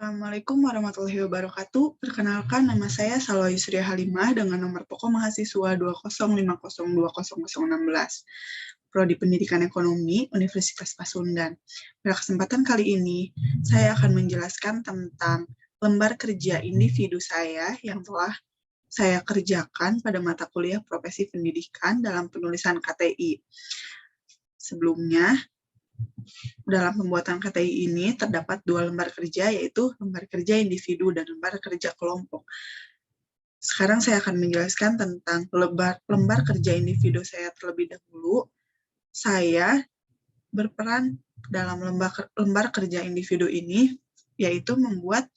Assalamualaikum warahmatullahi wabarakatuh. Perkenalkan, nama saya Salwa Yusria Halimah dengan nomor pokok mahasiswa 20502016, Prodi Pendidikan Ekonomi, Universitas Pasundan. Pada kesempatan kali ini, saya akan menjelaskan tentang lembar kerja individu saya yang telah saya kerjakan pada mata kuliah Profesi Pendidikan dalam penulisan KTI. Sebelumnya, dalam pembuatan KTI ini terdapat dua lembar kerja, yaitu lembar kerja individu dan lembar kerja kelompok. Sekarang saya akan menjelaskan tentang lembar kerja individu saya terlebih dahulu. Saya berperan dalam lembar kerja individu ini, yaitu membuat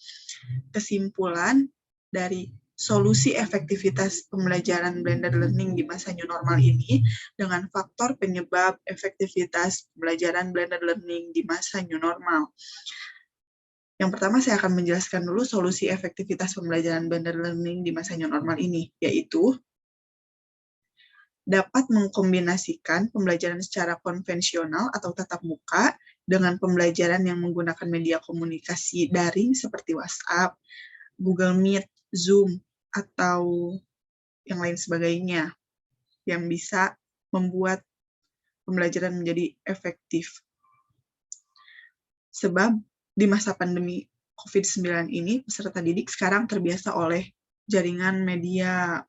kesimpulan dari solusi efektivitas pembelajaran blended learning di masa new normal ini dengan faktor penyebab efektivitas pembelajaran blended learning di masa new normal. Yang pertama, saya akan menjelaskan dulu solusi efektivitas pembelajaran blended learning di masa new normal ini, yaitu dapat mengkombinasikan pembelajaran secara konvensional atau tatap muka dengan pembelajaran yang menggunakan media komunikasi daring seperti WhatsApp, Google Meet, Zoom, atau yang lain sebagainya yang bisa membuat pembelajaran menjadi efektif. Sebab di masa pandemi COVID-19 ini, peserta didik sekarang terbiasa oleh jaringan media.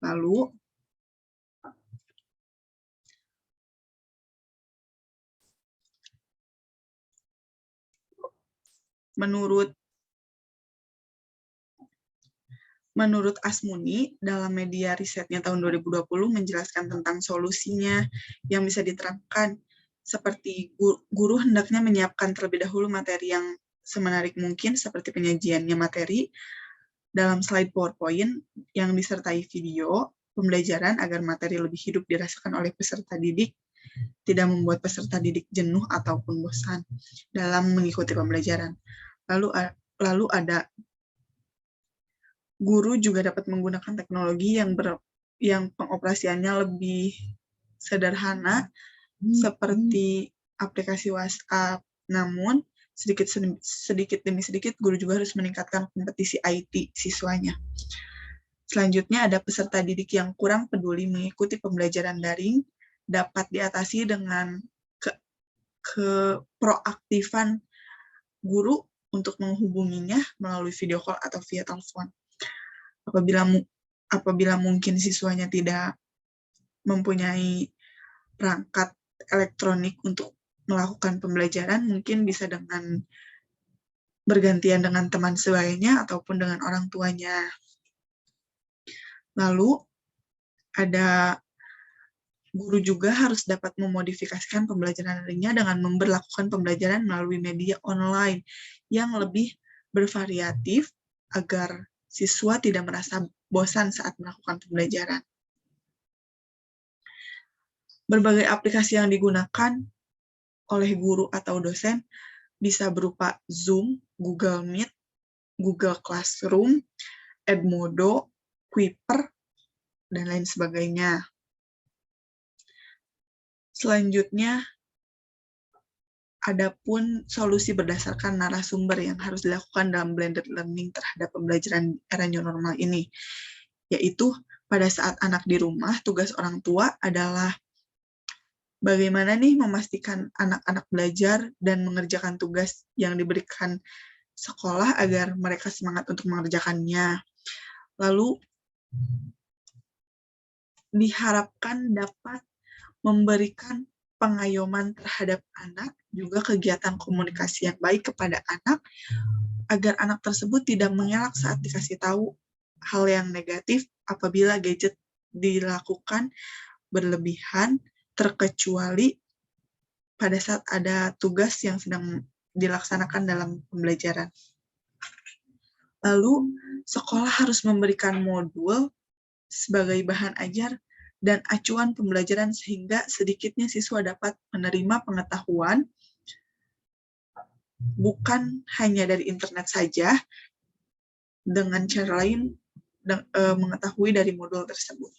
Lalu, Menurut Asmuni, dalam media risetnya tahun 2020 menjelaskan tentang solusinya yang bisa diterapkan, seperti guru hendaknya menyiapkan terlebih dahulu materi yang semenarik mungkin, seperti penyajiannya materi dalam slide PowerPoint yang disertai video pembelajaran agar materi lebih hidup dirasakan oleh peserta didik, tidak membuat peserta didik jenuh ataupun bosan dalam mengikuti pembelajaran. Lalu ada guru juga dapat menggunakan teknologi yang pengoperasiannya lebih sederhana, seperti aplikasi WhatsApp. Namun, sedikit demi sedikit, guru juga harus meningkatkan kompetisi IT siswanya. Selanjutnya, ada peserta didik yang kurang peduli mengikuti pembelajaran daring, dapat diatasi dengan keproaktifan guru untuk menghubunginya melalui video call atau via telepon. Apabila mungkin siswanya tidak mempunyai perangkat elektronik untuk melakukan pembelajaran, mungkin bisa dengan bergantian dengan teman sebayanya ataupun dengan orang tuanya. Lalu, ada guru juga harus dapat memodifikasikan pembelajaran daringnya dengan memberlakukan pembelajaran melalui media online yang lebih bervariatif agar siswa tidak merasa bosan saat melakukan pembelajaran. Berbagai aplikasi yang digunakan oleh guru atau dosen bisa berupa Zoom, Google Meet, Google Classroom, Edmodo, Kuiper, dan lain sebagainya. Selanjutnya, adapun solusi berdasarkan narasumber yang harus dilakukan dalam blended learning terhadap pembelajaran era new normal ini, yaitu pada saat anak di rumah, tugas orang tua adalah bagaimana nih memastikan anak-anak belajar dan mengerjakan tugas yang diberikan sekolah agar mereka semangat untuk mengerjakannya. Lalu, diharapkan dapat memberikan pengayoman terhadap anak, juga kegiatan komunikasi yang baik kepada anak, agar anak tersebut tidak mengelak saat dikasih tahu hal yang negatif apabila gadget dilakukan berlebihan, terkecuali pada saat ada tugas yang sedang dilaksanakan dalam pembelajaran. Lalu, sekolah harus memberikan modul sebagai bahan ajar dan acuan pembelajaran sehingga sedikitnya siswa dapat menerima pengetahuan bukan hanya dari internet saja, dengan cara lain mengetahui dari modul tersebut.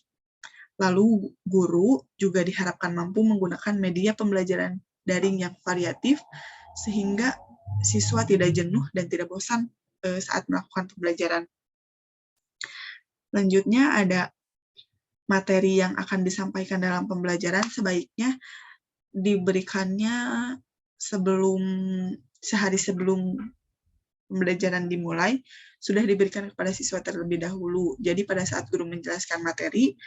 Lalu guru juga diharapkan mampu menggunakan media pembelajaran daring yang variatif sehingga siswa tidak jenuh dan tidak bosan saat melakukan pembelajaran. Selanjutnya ada materi yang akan disampaikan dalam pembelajaran sebaiknya diberikannya sehari sebelum pembelajaran dimulai, sudah diberikan kepada siswa terlebih dahulu. Jadi pada saat guru menjelaskan materi,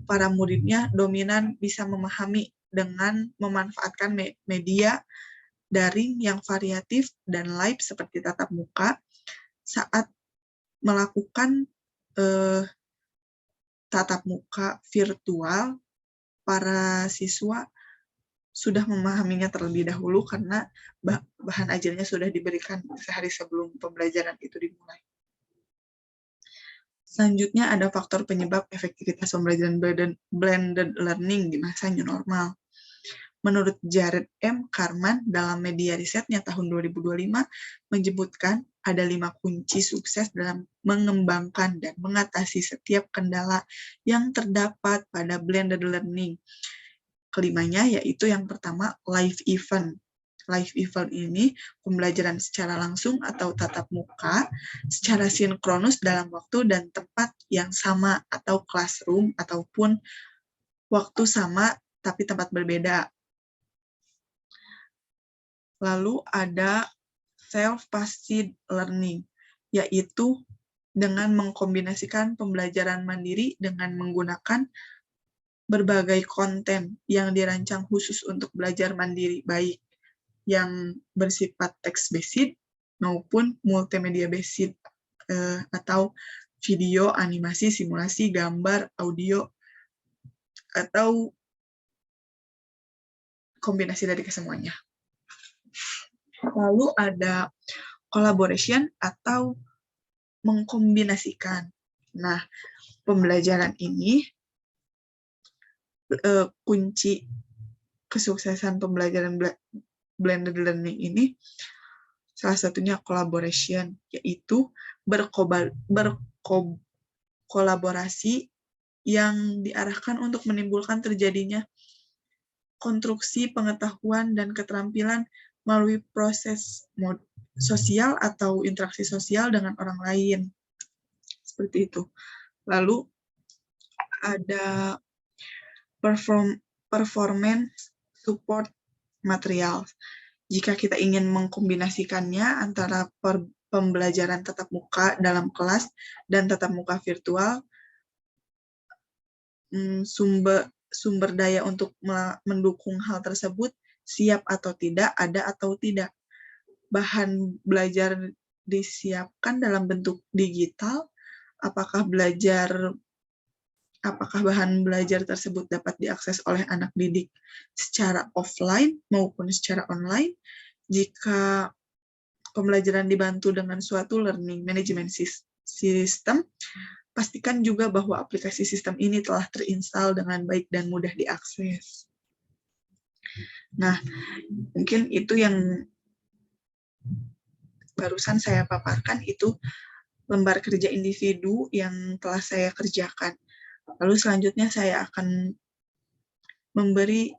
para muridnya dominan bisa memahami dengan memanfaatkan media daring yang variatif dan live seperti tatap muka. Saat melakukan tatap muka virtual, para siswa sudah memahaminya terlebih dahulu karena bahan ajarnya sudah diberikan sehari sebelum pembelajaran itu dimulai. Selanjutnya ada faktor penyebab efektivitas pembelajaran blended learning di masa new normal. Menurut Jared M. Carman dalam media risetnya tahun 2025 menyebutkan ada 5 kunci sukses dalam mengembangkan dan mengatasi setiap kendala yang terdapat pada blended learning. Kelimanya yaitu yang pertama live event. Live event ini pembelajaran secara langsung atau tatap muka secara sinkronus dalam waktu dan tempat yang sama atau classroom ataupun waktu sama tapi tempat berbeda. Lalu ada self-paced learning, yaitu dengan mengkombinasikan pembelajaran mandiri dengan menggunakan berbagai konten yang dirancang khusus untuk belajar mandiri, baik yang bersifat text-based maupun multimedia based atau video, animasi, simulasi, gambar, audio, atau kombinasi dari kesemuanya. Lalu ada collaboration atau mengkombinasikan. Nah, pembelajaran ini kunci kesuksesan pembelajaran blended learning ini salah satunya collaboration, yaitu berkolaborasi yang diarahkan untuk menimbulkan terjadinya konstruksi pengetahuan dan keterampilan melalui proses sosial atau interaksi sosial dengan orang lain. Seperti itu. Lalu ada performance support material. Jika kita ingin mengkombinasikannya antara pembelajaran tatap muka dalam kelas dan tatap muka virtual, sumber daya untuk mendukung hal tersebut siap atau tidak, ada atau tidak. Bahan belajar disiapkan dalam bentuk digital, apakah bahan belajar tersebut dapat diakses oleh anak didik secara offline maupun secara online. Jika pembelajaran dibantu dengan suatu learning management system, pastikan juga bahwa aplikasi sistem ini telah terinstall dengan baik dan mudah diakses. Nah, mungkin itu yang barusan saya paparkan, itu lembar kerja individu yang telah saya kerjakan. Lalu selanjutnya saya akan memberi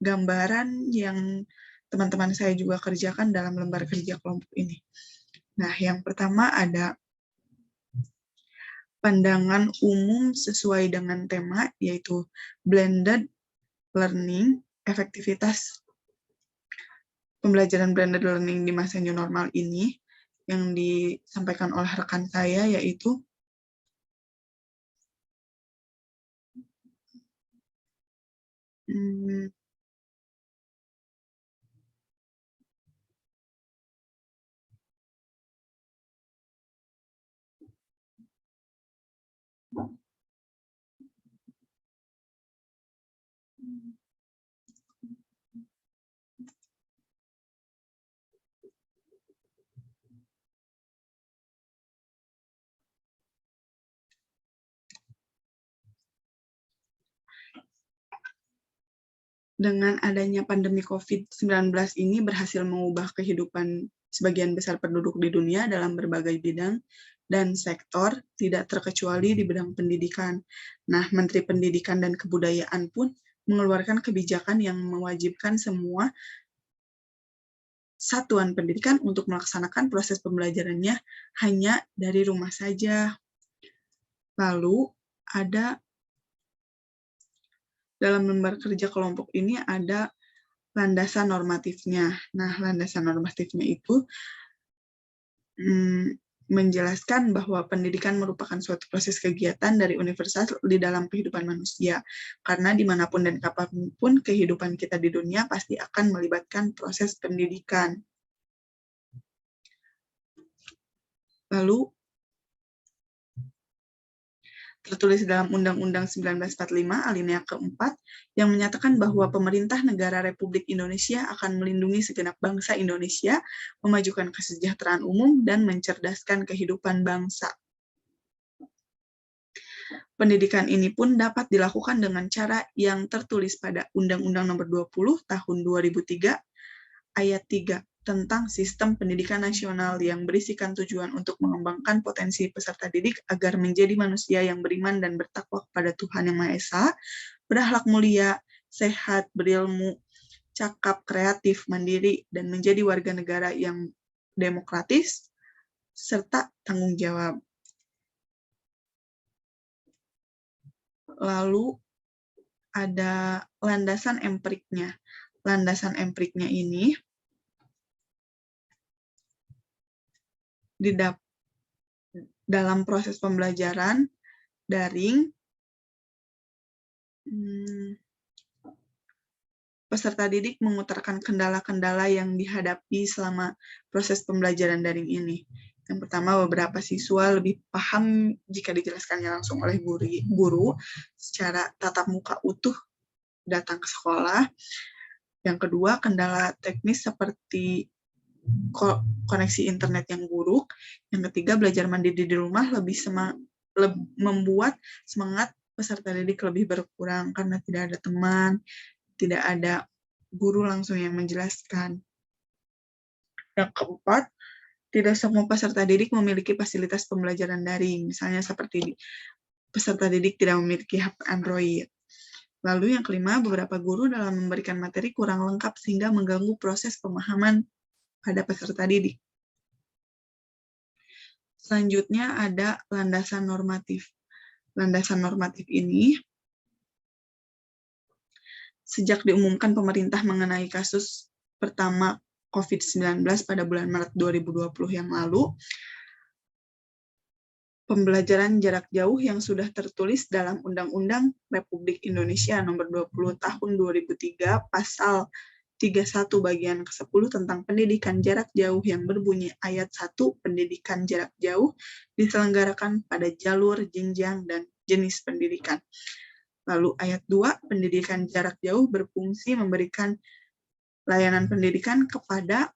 gambaran yang teman-teman saya juga kerjakan dalam lembar kerja kelompok ini. Nah, yang pertama ada pandangan umum sesuai dengan tema, yaitu blended learning, efektivitas pembelajaran blended learning di masa new normal ini, yang disampaikan oleh rekan saya, yaitu dengan adanya pandemi COVID-19 ini berhasil mengubah kehidupan sebagian besar penduduk di dunia dalam berbagai bidang dan sektor, tidak terkecuali di bidang pendidikan. Nah, Menteri Pendidikan dan Kebudayaan pun mengeluarkan kebijakan yang mewajibkan semua satuan pendidikan untuk melaksanakan proses pembelajarannya hanya dari rumah saja. Lalu ada dalam lembar kerja kelompok ini ada landasan normatifnya. Nah, landasan normatifnya itu menjelaskan bahwa pendidikan merupakan suatu proses kegiatan dari universal di dalam kehidupan manusia. Karena dimanapun dan kapanpun kehidupan kita di dunia pasti akan melibatkan proses pendidikan. Lalu, tertulis dalam Undang-Undang 1945 alinea keempat yang menyatakan bahwa pemerintah negara Republik Indonesia akan melindungi segenap bangsa Indonesia, memajukan kesejahteraan umum, dan mencerdaskan kehidupan bangsa. Pendidikan ini pun dapat dilakukan dengan cara yang tertulis pada Undang-Undang Nomor 20 Tahun 2003 Ayat 3 tentang sistem pendidikan nasional yang berisikan tujuan untuk mengembangkan potensi peserta didik agar menjadi manusia yang beriman dan bertakwa kepada Tuhan Yang Maha Esa, berakhlak mulia, sehat, berilmu, cakap, kreatif, mandiri, dan menjadi warga negara yang demokratis, serta tanggung jawab. Lalu ada landasan empiriknya. Landasan empiriknya ini dalam proses pembelajaran daring, peserta didik mengutarakan kendala-kendala yang dihadapi selama proses pembelajaran daring ini. Yang pertama, beberapa siswa lebih paham jika dijelaskannya langsung oleh guru secara tatap muka utuh datang ke sekolah. Yang kedua, kendala teknis seperti koneksi internet yang buruk. Yang ketiga, belajar mandiri di rumah membuat semangat peserta didik lebih berkurang karena tidak ada teman, tidak ada guru langsung yang menjelaskan. Yang keempat, tidak semua peserta didik memiliki fasilitas pembelajaran daring, misalnya seperti peserta didik tidak memiliki HP Android. Lalu yang kelima, beberapa guru dalam memberikan materi kurang lengkap sehingga mengganggu proses pemahaman pada peserta didik. Selanjutnya ada landasan normatif. Landasan normatif ini, sejak diumumkan pemerintah mengenai kasus pertama COVID-19 pada bulan Maret 2020 yang lalu, pembelajaran jarak jauh yang sudah tertulis dalam Undang-Undang Republik Indonesia Nomor 20 Tahun 2003 Pasal 31 bagian ke-10 tentang pendidikan jarak jauh yang berbunyi ayat 1, pendidikan jarak jauh diselenggarakan pada jalur, jenjang, dan jenis pendidikan. Lalu ayat 2, pendidikan jarak jauh berfungsi memberikan layanan pendidikan kepada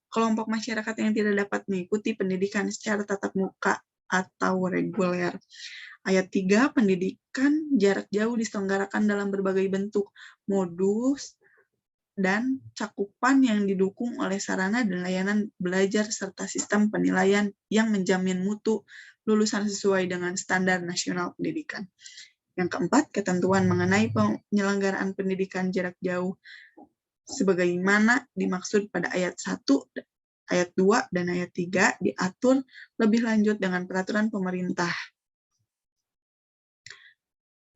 kelompok masyarakat yang tidak dapat mengikuti pendidikan secara tatap muka atau reguler. Ayat 3, pendidikan jarak jauh diselenggarakan dalam berbagai bentuk, modus, dan cakupan yang didukung oleh sarana dan layanan belajar serta sistem penilaian yang menjamin mutu lulusan sesuai dengan standar nasional pendidikan. Yang keempat, ketentuan mengenai penyelenggaraan pendidikan jarak jauh sebagaimana dimaksud pada ayat 1, ayat 2, dan ayat 3 diatur lebih lanjut dengan peraturan pemerintah.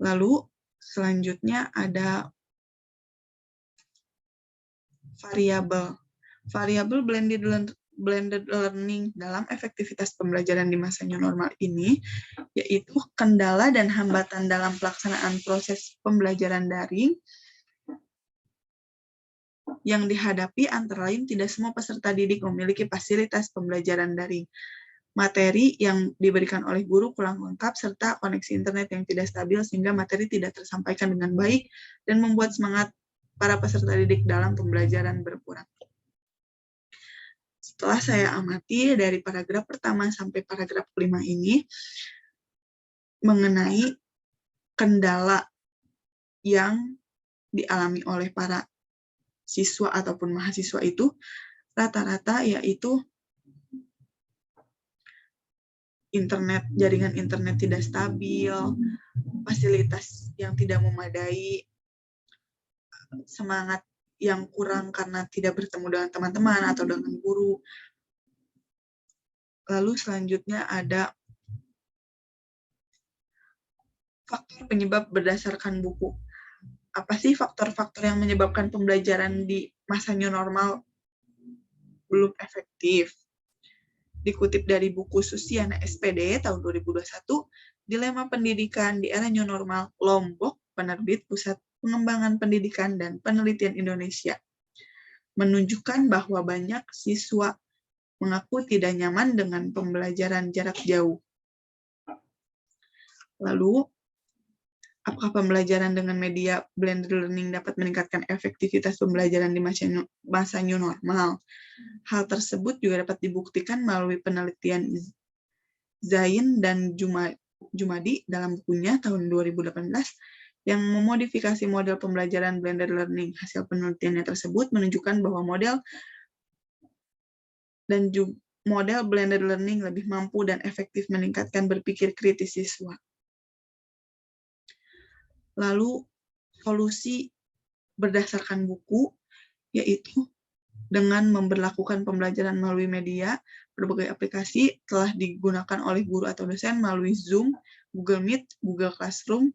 Lalu, selanjutnya ada variabel. Variabel blended learning dalam efektivitas pembelajaran di masa new normal ini, yaitu kendala dan hambatan dalam pelaksanaan proses pembelajaran daring yang dihadapi antara lain tidak semua peserta didik memiliki fasilitas pembelajaran daring. Materi yang diberikan oleh guru kurang lengkap, serta koneksi internet yang tidak stabil sehingga materi tidak tersampaikan dengan baik dan membuat semangat para peserta didik dalam pembelajaran berkurang. Setelah saya amati dari paragraf pertama sampai paragraf kelima ini, mengenai kendala yang dialami oleh para siswa ataupun mahasiswa itu, rata-rata yaitu jaringan internet tidak stabil, fasilitas yang tidak memadai, semangat yang kurang karena tidak bertemu dengan teman-teman atau dengan guru. Lalu selanjutnya ada faktor penyebab berdasarkan buku. Apa sih faktor-faktor yang menyebabkan pembelajaran di masa new normal belum efektif? Dikutip dari buku Susiana SPD tahun 2021, Dilema Pendidikan di Era New Normal, Lombok, penerbit Pusat Pengembangan Pendidikan dan Penelitian Indonesia, menunjukkan bahwa banyak siswa mengaku tidak nyaman dengan pembelajaran jarak jauh. Lalu, apakah pembelajaran dengan media blended learning dapat meningkatkan efektivitas pembelajaran di masa new normal? Hal tersebut juga dapat dibuktikan melalui penelitian Zain dan Jumadi dalam bukunya tahun 2018 yang memodifikasi model pembelajaran blended learning. Hasil penelitiannya tersebut menunjukkan bahwa model blended learning lebih mampu dan efektif meningkatkan berpikir kritis siswa. Lalu, solusi berdasarkan buku, yaitu dengan memberlakukan pembelajaran melalui media, berbagai aplikasi telah digunakan oleh guru atau dosen melalui Zoom, Google Meet, Google Classroom,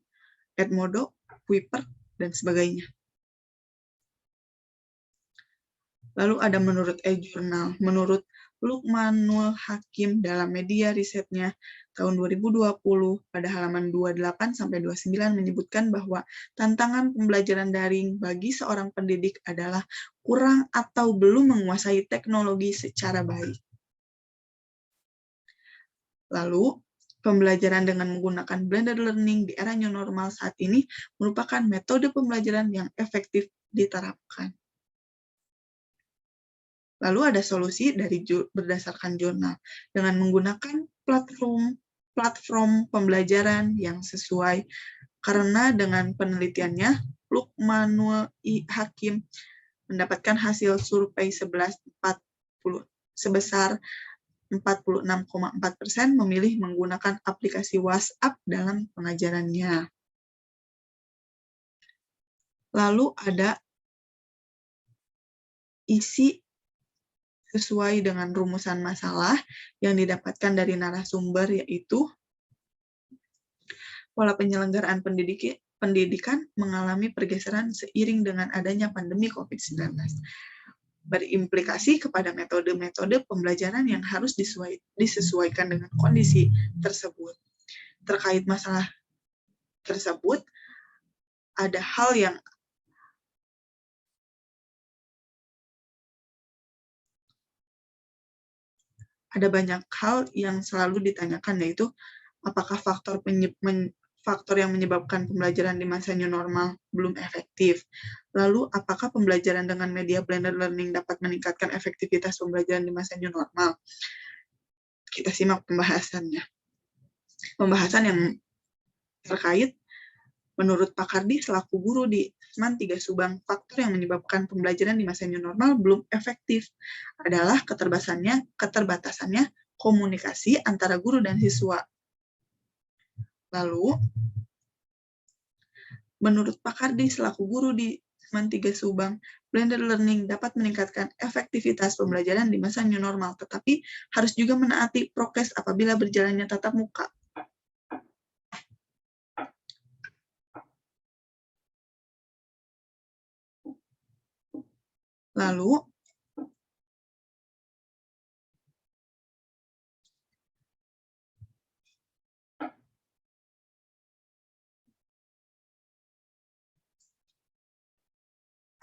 Edmodo, Kuiper, dan sebagainya. Lalu ada menurut eJournal. Menurut Lukmanul Hakim dalam media risetnya tahun 2020 pada halaman 28-29 menyebutkan bahwa tantangan pembelajaran daring bagi seorang pendidik adalah kurang atau belum menguasai teknologi secara baik. Lalu, pembelajaran dengan menggunakan blended learning di era new normal saat ini merupakan metode pembelajaran yang efektif diterapkan. Lalu ada solusi dari berdasarkan jurnal dengan menggunakan platform pembelajaran yang sesuai, karena dengan penelitiannya Lukmanul Hakim mendapatkan hasil survei sebesar 46,4% memilih menggunakan aplikasi WhatsApp dalam pengajarannya. Lalu ada isi sesuai dengan rumusan masalah yang didapatkan dari narasumber, yaitu pola penyelenggaraan pendidikan mengalami pergeseran seiring dengan adanya pandemi COVID-19. Berimplikasi kepada metode-metode pembelajaran yang harus disesuaikan dengan kondisi tersebut. Terkait masalah tersebut, ada hal yang ada banyak hal yang selalu ditanyakan, yaitu apakah faktor yang menyebabkan pembelajaran di masa new normal belum efektif. Lalu, apakah pembelajaran dengan media blended learning dapat meningkatkan efektivitas pembelajaran di masa new normal? Kita simak pembahasannya. Pembahasan yang terkait, menurut Pak Kardi selaku guru di SMAN 3 Subang, faktor yang menyebabkan pembelajaran di masa new normal belum efektif adalah keterbatasannya komunikasi antara guru dan siswa. Lalu, menurut Pak Kardi selaku guru di SMAN 3 Subang, blended learning dapat meningkatkan efektivitas pembelajaran di masa new normal, tetapi harus juga menaati prokes apabila berjalannya tatap muka. Lalu,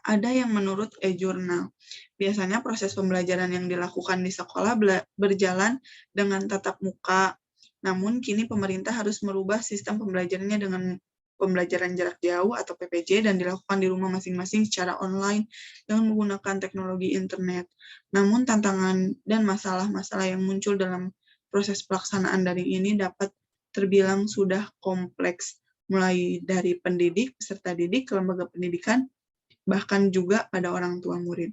ada yang menurut eJournal. Biasanya proses pembelajaran yang dilakukan di sekolah berjalan dengan tatap muka. Namun kini pemerintah harus merubah sistem pembelajarannya dengan pembelajaran jarak jauh atau PPJ dan dilakukan di rumah masing-masing secara online dengan menggunakan teknologi internet. Namun tantangan dan masalah-masalah yang muncul dalam proses pelaksanaan daring ini dapat terbilang sudah kompleks, mulai dari pendidik, peserta didik, ke lembaga pendidikan, bahkan juga pada orang tua murid.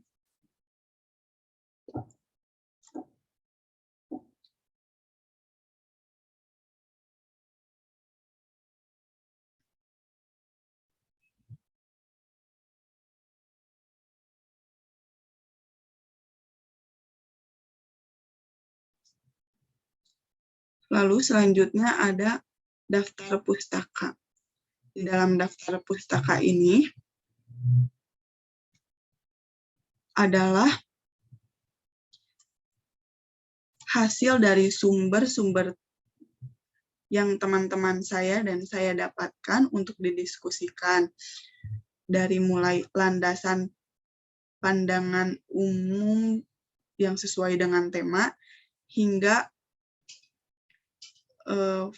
Lalu selanjutnya ada daftar pustaka. Di dalam daftar pustaka ini adalah hasil dari sumber-sumber yang teman-teman saya dan saya dapatkan untuk didiskusikan. Dari mulai landasan pandangan umum yang sesuai dengan tema, hingga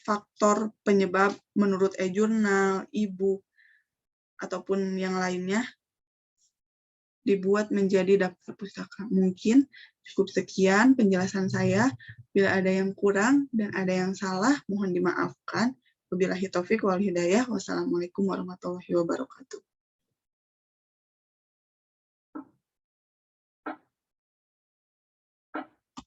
faktor penyebab menurut e-jurnal, e-book, ataupun yang lainnya, dibuat menjadi daftar pustaka. Mungkin cukup sekian penjelasan saya. Bila ada yang kurang dan ada yang salah, mohon dimaafkan. Wabillahi taufik wal hidayah. Wassalamualaikum warahmatullahi wabarakatuh.